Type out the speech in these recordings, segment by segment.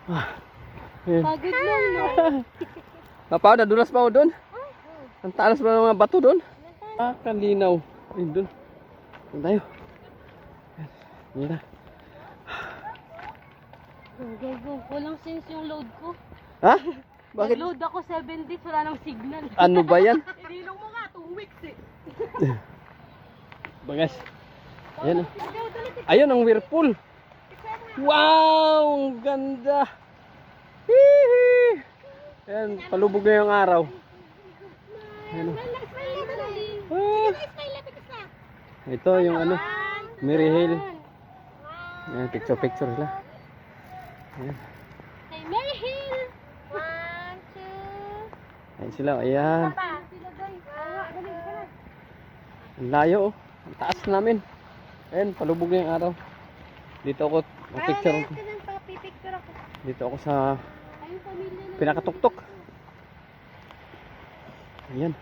Pagod lang, no? Papa, nadulas pa ako doon. Ang talas pa ng mga bato doon. Kalinaw. Ayun doon. Doon tayo. Yan na. Go. Walang sense yung load ko. Ha? Bakit? Nag-load ako 7 days, wala nang signal. Ano ba yan? Inilong mo nga, 2 weeks eh. Bagas. Ayan. Ayun ang whirlpool. Wow! Ang ganda. Hihi! Ayan, palubog na yung araw. Ayan. Ah. Ito yung ano, Mary Hill. Ayan, picture sila. Ayan. Hey, Mary Hill! 1, 2. Ayan sila, ayan. Ang layo oh. Ang taas namin. Ayan, palubog na yung araw. Dito ako, picture ako. Dito ako sa pinakatuktok. Ayan.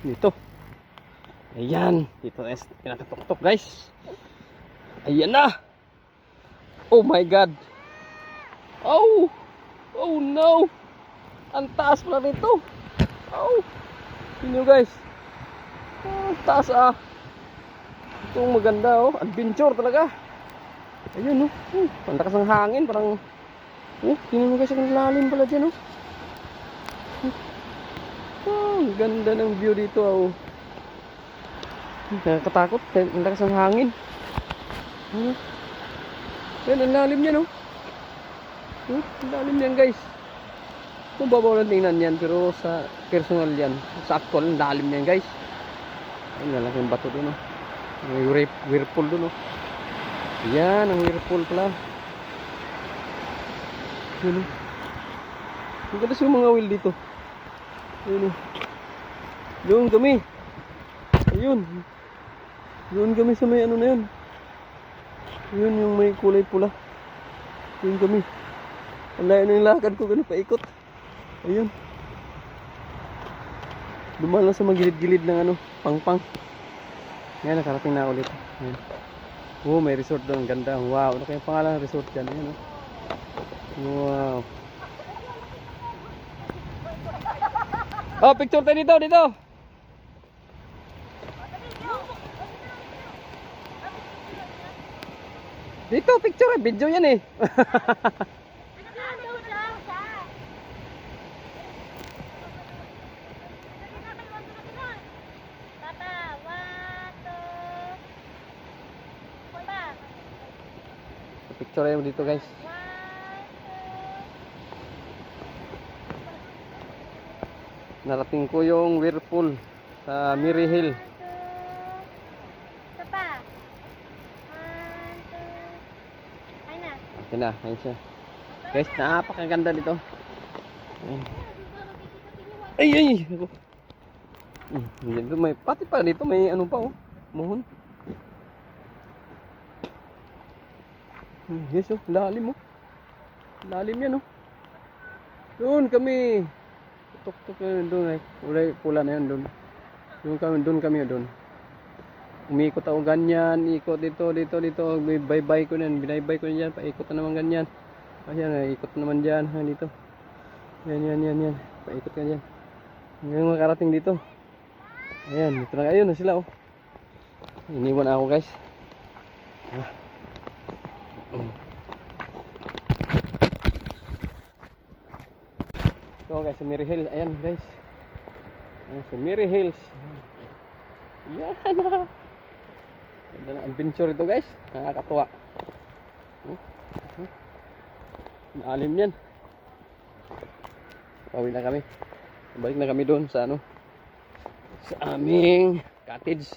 Dito. Ayan. Dito na pinakatuktok guys. Ayan na. Oh my God. Oh. Oh no. Ang taas pala nito. Oh. Tingnan nyo guys. Oh, taas ah. Itong maganda oh. Adventure talaga. Ayun oh. Ang lakas ng hangin. Parang tingnan mo guys. Ang lalim pala dyan oh. Oh, ang ganda ng view dito oh. Nakakatakot. Ang lakas ng hangin. Yan, ang lalim yan oh. Ang lalim yan guys. Kung babaw lang tingnan yan, pero sa personal yan, sa actual, ang lalim yan guys. Ayun, lalaki yung bato dun oh. May whirlpool dun oh. Yan, ang whirlpool pala. Yun oh. Ang ganda yung mga wheel dito. Ayun oh. Doon kami. Ayun. Doon kami sa may ano na yun. Yun yung may kulay pula. Yun kami. Ang layo na yung lakad ko, gano'n paikot. Ayun. Dumaan lang sa mga gilid-gilid ng ano, pang-pang. Ngayon, nakarating na ako dito. Ayan. Oh, may resort doon. Ang ganda. Wow. Ano kayong pangalan ng resort dyan? Ayan oh. Wow. Oh, picture tayo dito, dito. Dito, picture eh. Video yan eh. Picture mo dito guys. Narating ko yung whirlpool sa Mary Hill. Okay na, ayun siya. Guys, napakaganda dito. Ay. Dito may pati pa dito may ano pa oh. Muhon. Yes oh, lalim oh. Lalim yan oh. Doon kami. Tuk-tuk na doon ay. Ulay pula na yun doon. Doon kami doon. Umikot ako ganyan, ikot dito. Bye-bye ko na, binaybay ko na dyan. Paikot na naman ganyan. Ayan, ikot naman dyan. Dito. Yan. Paikot ka dyan. Ngayon makarating dito. Ayan, dito na. Ayun na sila oh. Iniwan ako guys. Ito guys, sa Mary Hills. Ayan guys. Ayan, sa Mary Hills. Yan na. Ganda ng adventure ito guys. Nakakatuwa. Maalim yan. Pauwi na kami. Balik na kami doon sa ano, sa aming cottage.